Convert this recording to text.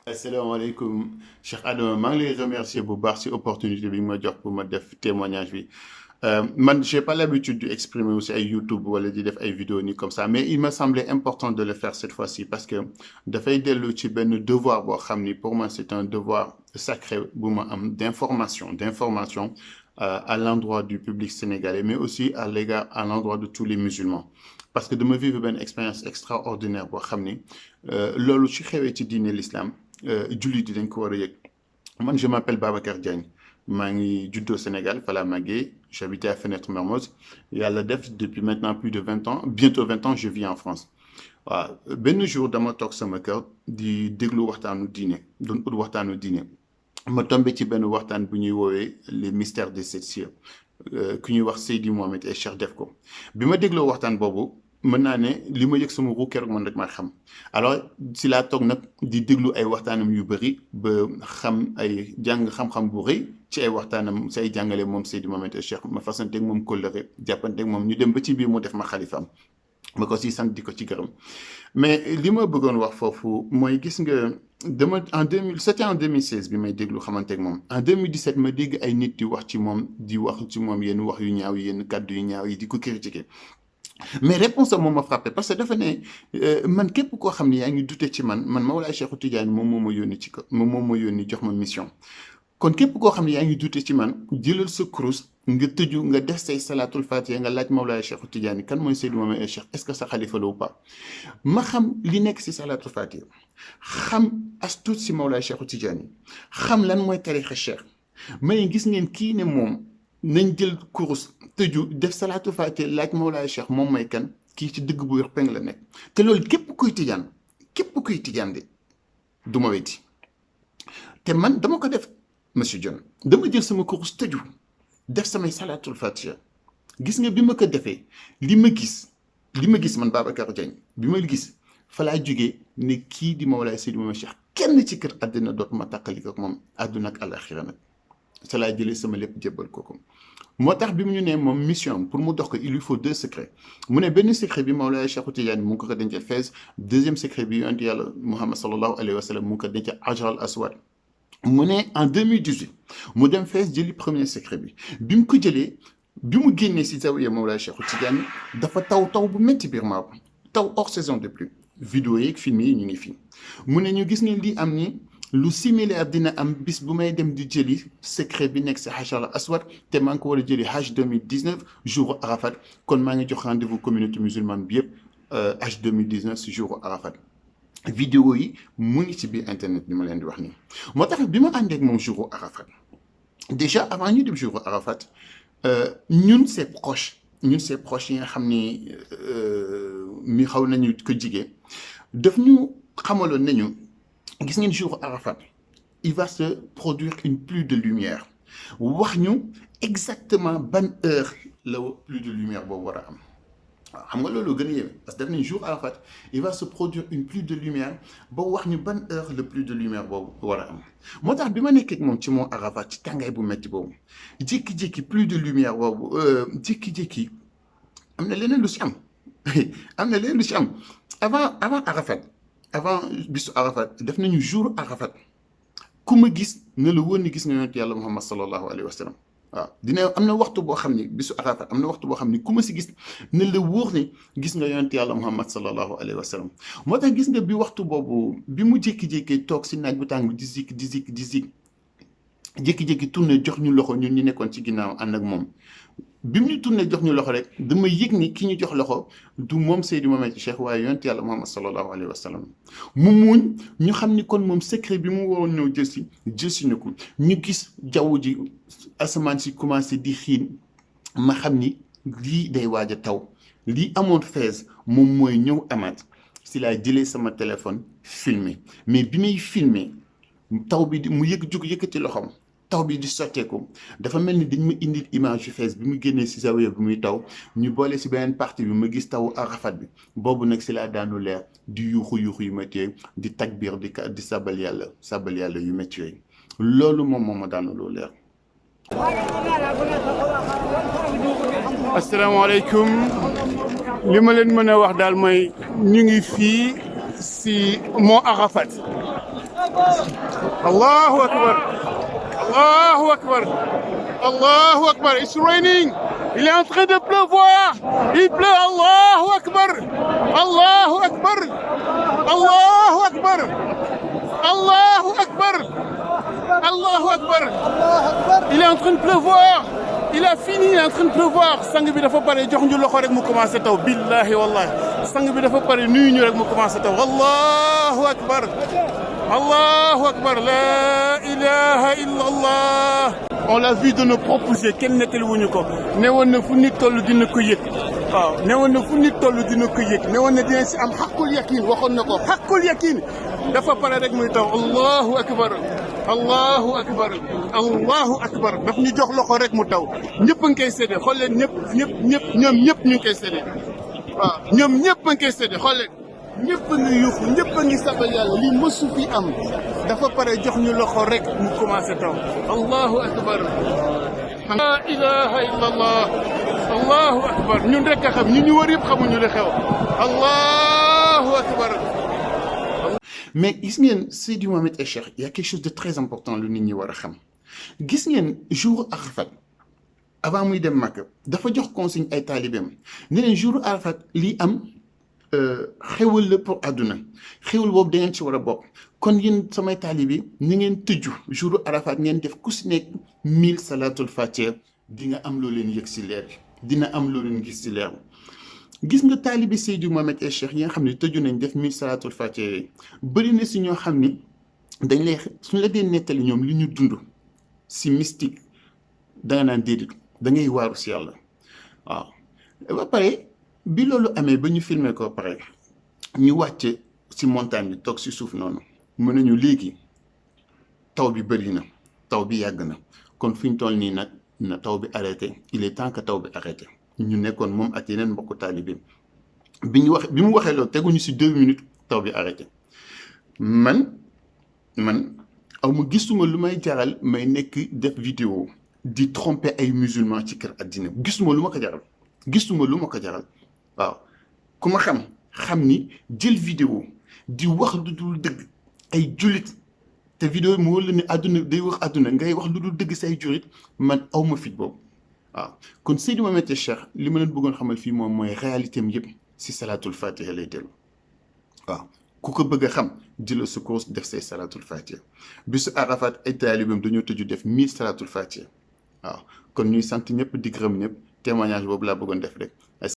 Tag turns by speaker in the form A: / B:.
A: asalaamaaleykum Cheikh Adama maa ngi lay remercier bu baax ci opportunité bi nga ma jox pour ma def témoignage bi man j'ai pas l'habitude d'exprimer aussi ay YouTube wala di def ay vidéos ni comme ça mais il m'a semblé important de le faire cette fois-ci parce que dafay dellu ci benn devoir boo xam ni pour moi c'est un devoir sacré bu ma am d'information à l'endroit du public sénégalais mais aussi à l'endroit de tous les musulmans parce que dama vivre benn expérience extraordinaire boo xam ni loolu ci xewee ci diine l'islam jullit yi dañ ko war a yëg man je m'appelle Babacar Diagne maa ngi juddoo Sénégal fa laa màggee j'habitais à Fenêtre Mermoz yàlla def depuis maintenant plus de 20 ans bientôt 20 ans je vis en France waaw benn jour dama toog sama kër di déglu waxtaanu diine doon ut waxtaanu diine ma tombé ci benn waxtaan bu ñuy woowee les mystères des sept cieux ku ñuy wax Seydi Mohamed et Cheikh def ko bi ma dégloo waxtaan boobu mën naa ne li ma yëg sama ruu keroog man rek maa xam alors si laa toog nag di déglu ay waxtaanam yu bëri ba xam ay jàng xam-xam bu rëy ci ay waxtaanam si ay jàngale moom Seydi Mohamed et Cheikh ma fasanteeg moom kóllëre jàppanteeg moom ñu dem ba ci biir mu def ma xalifaam ma ko si sant di ko ci gërëm mais li ma bëggoon wax foofu mooy gis nga dama en 2000 c'était en 2016 bi may déglu xamanteeg moom en 2017 ma dégg ay nit di wax ci moom yenn wax yu ñaaw yi yenn kàddu yu ñaaw yi di ko critiquer mais réponse am moom ma frappé parce que dafa ne man képp koo xam ne yaa ngi dute ci man Mawlaay Cheikhu Tidiane moom moo ma yónni ci ko moom moo ma yónni jox ma mission kon képp koo xam ne yaa ngi dute ci man jëlal sa kurus nga tëju nga def say salatul fatiha nga laaj Mawlaay Cheikhu Tidiane kan mooy Seydi Mohamed Cheikh est-ce que sa xalifa la ou pas ma xam li nekk si salatul fatiha xam as tuut si Mawlaay Cheikhu Tidiane xam lan mooy tarixa Cheikh may gis ngeen kii ne moom nañ jël kurus tëju def salaatu faate laaj Mawlaay Cheikh moom may kan kii ci dëgg bu wér peng la nekk te loolu képp kuy tijaan de du ma weddi te man dama ko def monsieur John dama jël sama kurus tëju def samay salaatul fatiha gis nga bi ma ko defee li ma gis man Babacar Diagne bi ma gis fa laa jógee ne kii di Mawlaay Seydi Mohamed Cheikh kenn ci kër àddina dootuma tàqali ko moom àdduna ak àlaxira nag sa laa jëlee sama lépp jébbal kooku moo tax bi mu ñu nee moom mission pour mu dox ko il lui faut 2 secrets mu ne benn secret bi Mawlaay Cheikhu Tidiane mu ngi ko denc Fès deuxième secret bi yonent yàlla Muhammad sallallahu alayhi wa sallam mu ngi ko denc Hajar al Aswad mu ne en 2018 mu dem Fès jëli premier secret bi mu ko jëlee bi mu génnee si zawiya Mawlaay Cheikhu Tidiane dafa taw bu métti biir Maabo taw hors saison de pluie vidéo yeeg film yi ñu ngi fi mu ne ñu gis ngeen lii am ni lu similaire dina am bis bu may dem di jëli secret bi nekk si Hajar al Aswad te maa ngi ko war a jëli Hajj 2019 jour Arafat kon maa ngi jox rendez-vous communauté musulmane bi yëpp Hajj 2019 si jour Arafat vidéo yi mu ngi ci biir internet bi ma leen di wax nii moo tax bi ma àndeek moom jour Arafat déjà avant ñu dem jour Arafat ñun ses proches yi nga xam ni mi xaw nañu ko jigee daf ñu xamaloon nañu gis ngeen jour Arafat il va se produire une pluie de lumière wax ñu exactement ban heure la pluie de lumière boobu war a am waaw xam nga loolu gën a yéeme parce que def nañ jour Arafat il va se produire une pluie de lumière ba wax ñu ban heure la pluie de lumière boobu war a am moo tax bi ma nekkee ak moom ci moo Arafat ci tàngaay bu métti boobu jékki-jékki pluie de lumière boobu jékki-jékki am na leneen lu si am avant Arafat avant bisu Arafat def nañu jour Arafat ku ma gis ne la woon ni gis nga yonent yàlla Muhammad sallallahu alayhi wa sallam waaw dina am na waxtu boo xam ni bisu Arafat am na waxtu boo xam ni ku ma si gis ne la wóor ne gis nga yonent yàlla Muhammad sallallahu alayhi wa sallam moo tax gis nga bi waxtu boobu bi mu jékki-jékki toog si naaj bu tàng bi di zik jékki-jékki tourné jox ñu loxo ñun ñu nekkoon ci ginnaaw ànd ak moom bi mu ñu tourné jox ñu loxo rek dama yëg ni ki ñu jox loxo du moom Seydi Mohamed Cheikh waaye yonent yàlla Muhammad sallallahu alayhi wa sallam mu muuñ ñu xam ni kon moom secret bi mu waroon ñëw jël si ñu ko ñu gis jaww ji asamaan si commencé di xiin ma xam ni lii day waaj a taw lii amoon Fès moom mooy ñëw amaat si laa jëlee sama téléphone filmer mais bi may filmer taw bi mu yëkkati loxoom taw bi di sotteeku dafa mel ni dañ ma indil image yu Fès bi mu génnee si zawiya bi muy taw ñu boole si beneen partie bi ma gis taw Arafat bi boobu nag si laa daanu leer di yuuxu yu métti di takbir di sabal yàlla yu métti yooyu loolu moom ma daanu loo leer. asalaamaaleykum li ma leen mën a wax daal mooy ñu ngi fii si mont Arafat. Allahu Akbar. Allahu Akbar. Allahu Akbar. It's raining. Il est en train de pleuvoir. Il pleut. Allahu Akbar. Allahu Akbar. Allahu Akbar. Allahu Akbar. Allahu Akbar. Il est en train de pleuvoir. Il a fini, il est en train de pleuvoir. Sang bi dafa pare jox ñu loxo rek mu commencé taw. Billahi wallahi. Sang bi dafa pare nuyu ñu rek mu commencé taw. Allahu Akbar. Allahu Akbar. La ilaha illallah. On l'a vu de nos propres yeux. Kenn nettali wuñu ko. Newoon na fu nit toll dina ko yëg. waaw newoon na fu nit toll dina ko yëg. newoon na dina si am xaqul yakin waxoon na ko xaqul yakin. dafa pare rek muy taw. Allahu Akbar. Allahu Akbar. Allahu Akbar. daf ñu jox loxo rek mu taw. ñëpp a ngi koy séddee xool leen ñëpp ñoom ñëpp ñu ngi koy séddee. waaw ñoom ñëpp a ngi koy séddee xool leen. ñëpp a ngi yuuxu ñëpp a ngi sabal yàlla lii mësu fi am. dafa pare jox ñu loxo rek mu commencé taw. Allahu Akbar. la ilaha illallah. Allahu Akbar. ñun rek a xam ñi ñu wër yëpp xamuñu li xew. Allahu Akbar. mais gis ngeen Seydi Mouhamed El Cheikh il y a quelque chose de très important lu nit ñi war a xam gis ngeen jour Arafat avant muy dem Makka dafa jox consigne ay taalibeem ne leen jour Arafat lii am xewal la pour àdduna xewal boobu da ngeen ci war a bokk kon yéen samay taalibe ni ngeen tëju jour Arafat ngeen def ku si nekk 1000 salatul fatiha di nga am loo leen yëg si leer dina am loo leen gis si leer gis nga taalibi Seydi Mouhamed El Cheikh yi nga xam ne tëju nañ def 1000 salatul fatiha yi bëri na si ñoo xam ni dañ lay suñ la dee nettali ñoom li ñu dund si mystique danga naan déedéet da ngay waaru si yàlla waaw. ba pare bi loolu amee ba ñu filmer ko pare ñu wàcce si montagne bi toog si suuf noonu mën nañu léegi taw bi bëri na taw bi yàgg na kon fi ñu toll nii nag na taw bi arrêté il est temps que taw bi arrêté. ñu nekkoon moom ak yeneen mbokku taalibe bi mu waxee loolu teguñu si 2 minutes taw bi arrêté man aw ma gisuma lu may jaral may nekk def vidéo di tromper ay musulman ci kër àddina gisuma lu ma ko jaral waaw ku ma xam ni jël vidéo di wax lu dul dëgg ay jullit te vidéo mu wóor la ne àdduna day wax àdduna ngay wax lu dul dëgg say jullit man aw ma fit boobu. waaw kon Seydi Mouhamed El Cheikh li ma leen bëggoon xamal fii moom mooy réalité am yëpp si salatul fatiha lay dellu waaw ku ko bëgg a xam jëlal sa course def say salatul fatiha bisu Arafat ay taalibeem dañoo tëju def 1000 salatul fatiha waaw kon ñuy sant ñëpp di gërëm ñëpp témoignage boobu laa bëggoon def rek